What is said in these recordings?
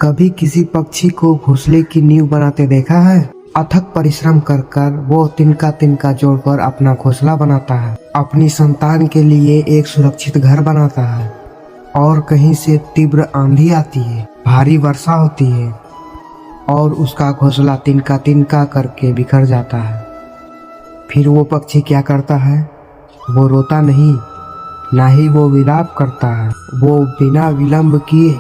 कभी किसी पक्षी को घोंसले की नींव बनाते देखा है? अथक परिश्रम कर कर वो तिनका तिनका जोड़कर अपना घोंसला बनाता है, अपनी संतान के लिए एक सुरक्षित घर बनाता है। और कहीं से तीव्र आंधी आती है, भारी वर्षा होती है और उसका घोंसला तिनका तिनका करके बिखर जाता है। फिर वो पक्षी क्या करता है? वो रोता नहीं, ना ही वो विलाप करता है। वो बिना विलंब किए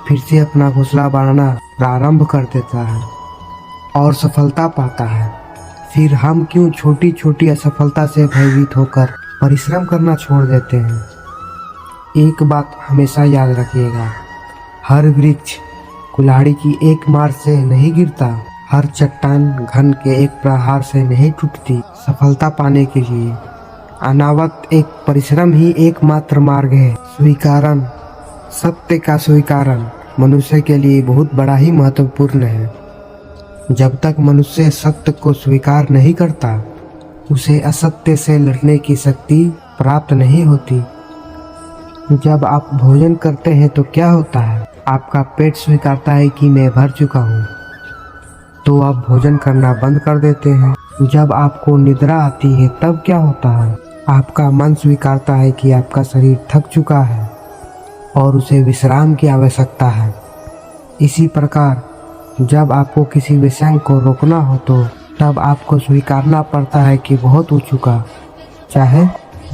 फिर से अपना घोंसला बनाना प्रारंभ कर देता है और सफलता पाता है। फिर हम क्यों छोटी छोटी असफलता से भयभीत होकर परिश्रम करना छोड़ देते हैं? एक बात हमेशा याद रखिएगा, हर वृक्ष कुल्हाड़ी की एक मार से नहीं गिरता, हर चट्टान घन के एक प्रहार से नहीं टूटती। सफलता पाने के लिए अनावत एक परिश्रम ही एकमात्र मार्ग है। स्वीकारन, सत्य का स्वीकारन मनुष्य के लिए बहुत बड़ा ही महत्वपूर्ण है। जब तक मनुष्य सत्य को स्वीकार नहीं करता, उसे असत्य से लड़ने की शक्ति प्राप्त नहीं होती। जब आप भोजन करते हैं तो क्या होता है? आपका पेट स्वीकारता है कि मैं भर चुका हूँ, तो आप भोजन करना बंद कर देते हैं। जब आपको निद्रा आती है तब क्या होता है? आपका मन स्वीकारता है कि आपका शरीर थक चुका है और उसे विश्राम की आवश्यकता है। इसी प्रकार जब आपको किसी व्यसन को रोकना हो तो तब आपको स्वीकारना पड़ता है कि बहुत हो चुका, चाहे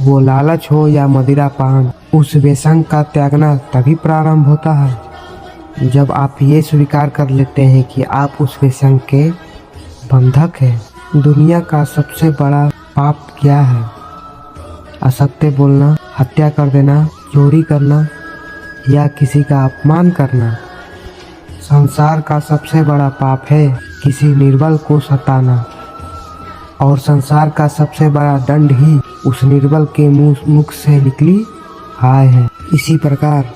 वो लालच हो या मदिरा पान। उस व्यसन का त्यागना तभी प्रारंभ होता है जब आप ये स्वीकार कर लेते हैं कि आप उस व्यसन के बंधक हैं। दुनिया का सबसे बड़ा पाप क्या है? असत्य बोलना, हत्या कर देना, चोरी करना या किसी का अपमान करना। संसार का सबसे बड़ा पाप है किसी निर्बल को सताना, और संसार का सबसे बड़ा दंड ही उस निर्बल के मुख से निकली हाय है। इसी प्रकार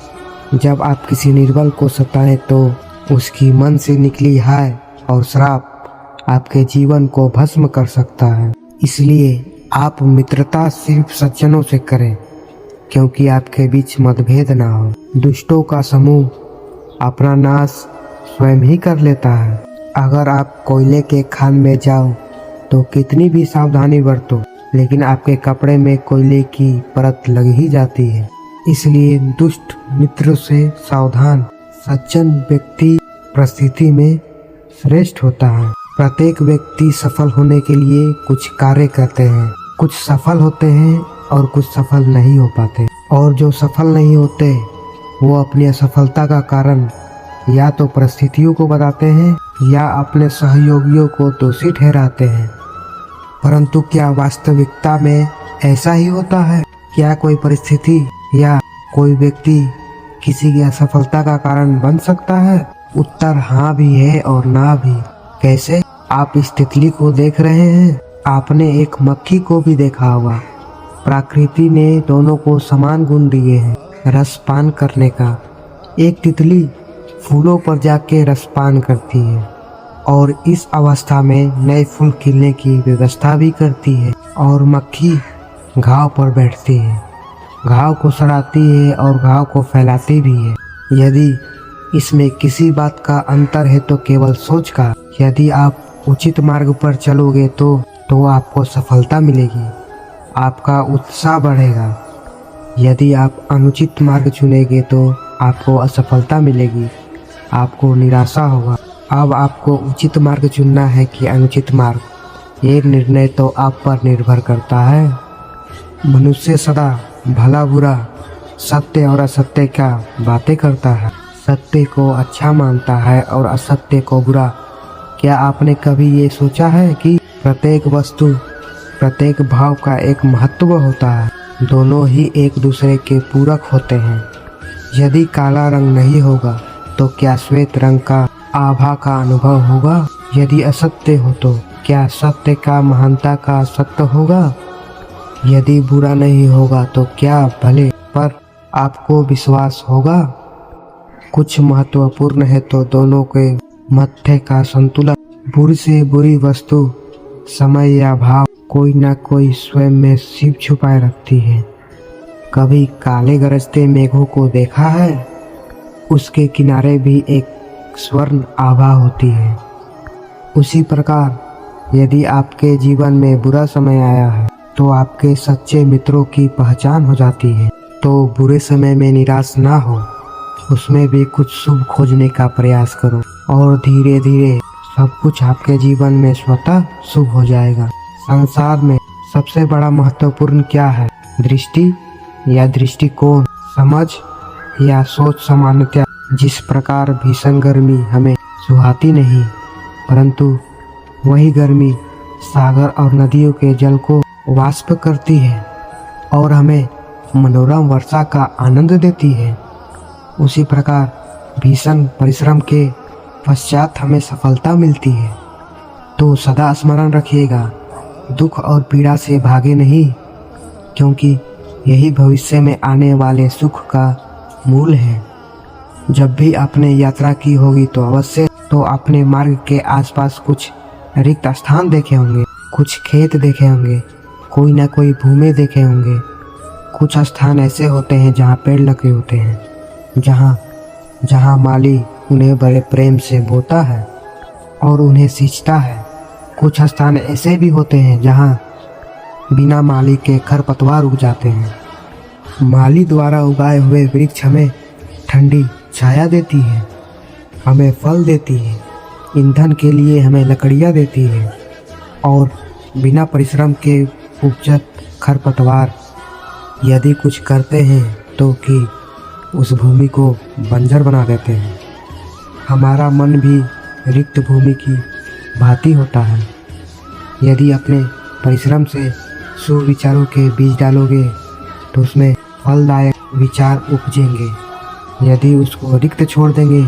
जब आप किसी निर्बल को सताएं तो उसकी मन से निकली हाय और श्राप आपके जीवन को भस्म कर सकता है। इसलिए आप मित्रता सिर्फ सज्जनों से करें, क्योंकि आपके बीच मतभेद ना हो। दुष्टों का समूह अपना नाश स्वयं ही कर लेता है। अगर आप कोयले के खान में जाओ तो कितनी भी सावधानी बरतो, लेकिन आपके कपड़े में कोयले की परत लग ही जाती है। इसलिए दुष्ट मित्र से सावधान। सज्जन व्यक्ति परिस्थिति में श्रेष्ठ होता है। प्रत्येक व्यक्ति सफल होने के लिए कुछ कार्य करते हैं, कुछ सफल होते हैं और कुछ सफल नहीं हो पाते। और जो सफल नहीं होते वो अपनी असफलता का कारण या तो परिस्थितियों को बताते हैं या अपने सहयोगियों को दोषी ठहराते हैं। परंतु क्या वास्तविकता में ऐसा ही होता है? क्या कोई परिस्थिति या कोई व्यक्ति किसी की असफलता का कारण बन सकता है? उत्तर हाँ भी है और ना भी। कैसे? आप इस तितली को देख रहे हैं, आपने एक मक्खी को भी देखा होगा। प्रकृति ने दोनों को समान गुण दिए हैं रस पान करने का। एक तितली फूलों पर जाके रस पान करती है और इस अवस्था में नए फूल खिलने की व्यवस्था भी करती है, और मक्खी घाव पर बैठती है, घाव को सड़ाती है और घाव को फैलाती भी है। यदि इसमें किसी बात का अंतर है तो केवल सोच का। यदि आप उचित मार्ग पर चलोगे तो आपको सफलता मिलेगी, आपका उत्साह बढ़ेगा। यदि आप अनुचित मार्ग चुनेंगे तो आपको असफलता मिलेगी, आपको निराशा होगा। अब आपको उचित मार्ग चुनना है कि अनुचित मार्ग, ये निर्णय तो आप पर निर्भर करता है। मनुष्य सदा भला बुरा, सत्य और असत्य का बातें करता है, सत्य को अच्छा मानता है और असत्य को बुरा। क्या आपने कभी ये सोचा है कि प्रत्येक वस्तु, प्रत्येक भाव का एक महत्व होता है? दोनों ही एक दूसरे के पूरक होते हैं। यदि काला रंग नहीं होगा तो क्या श्वेत रंग का आभा का अनुभव होगा? यदि असत्य हो तो क्या सत्य का महानता का सत्य होगा? यदि बुरा नहीं होगा तो क्या भले पर आपको विश्वास होगा? कुछ महत्वपूर्ण है तो दोनों के मध्य का संतुलन। बुरी से बुरी वस्तु, समय या भाव कोई ना कोई स्वयं में छिप छुपाए रखती है। कभी काले गरजते मेघों को देखा है? उसके किनारे भी एक स्वर्ण आभा होती है। उसी प्रकार यदि आपके जीवन में बुरा समय आया है तो आपके सच्चे मित्रों की पहचान हो जाती है। तो बुरे समय में निराश ना हो, उसमें भी कुछ शुभ खोजने का प्रयास करो और धीरे धीरे सब कुछ आपके जीवन में स्वतः शुभ हो जाएगा। संसार में सबसे बड़ा महत्वपूर्ण क्या है? दृष्टि या दृष्टिकोण, समझ या सोच सामान्यता। जिस प्रकार भीषण गर्मी हमें सुहाती नहीं, परंतु वही गर्मी सागर और नदियों के जल को वाष्प करती है और हमें मनोरम वर्षा का आनंद देती है, उसी प्रकार भीषण परिश्रम के पश्चात हमें सफलता मिलती है। तो सदा स्मरण रखिएगा, दुख और पीड़ा से भागे नहीं, क्योंकि यही भविष्य में आने वाले सुख का मूल है। जब भी आपने यात्रा की होगी तो अवश्य तो अपने मार्ग के आसपास कुछ रिक्त स्थान देखे होंगे, कुछ खेत देखे होंगे, कोई ना कोई भूमि देखे होंगे। कुछ स्थान ऐसे होते हैं जहाँ पेड़ लगे होते हैं, जहाँ माली उन्हें बड़े प्रेम से बोता है और उन्हें सींचता है। कुछ स्थान ऐसे भी होते हैं जहाँ बिना माली के खरपतवार उग जाते हैं। माली द्वारा उगाए हुए वृक्ष हमें ठंडी छाया देती है, हमें फल देती है, ईंधन के लिए हमें लकड़ियाँ देती है, और बिना परिश्रम के उपजत खरपतवार यदि कुछ करते हैं तो कि उस भूमि को बंजर बना देते हैं। हमारा मन भी रिक्त भूमि की भांति होता है। यदि अपने परिश्रम से सुविचारों के बीज डालोगे तो उसमें फलदायक विचार उपजेंगे। यदि उसको रिक्त छोड़ देंगे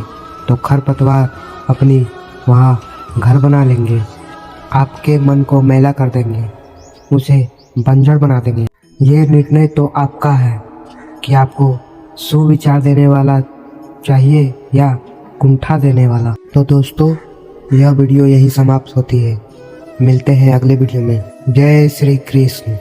तो खरपतवार अपनी वहाँ घर बना लेंगे, आपके मन को मैला कर देंगे, उसे बंजर बना देंगे। ये निर्णय तो आपका है कि आपको सुविचार देने वाला चाहिए या कुंठा देने वाला। तो दोस्तों, यह वीडियो यही समाप्त होती है। मिलते हैं अगले वीडियो में। जय श्री कृष्ण।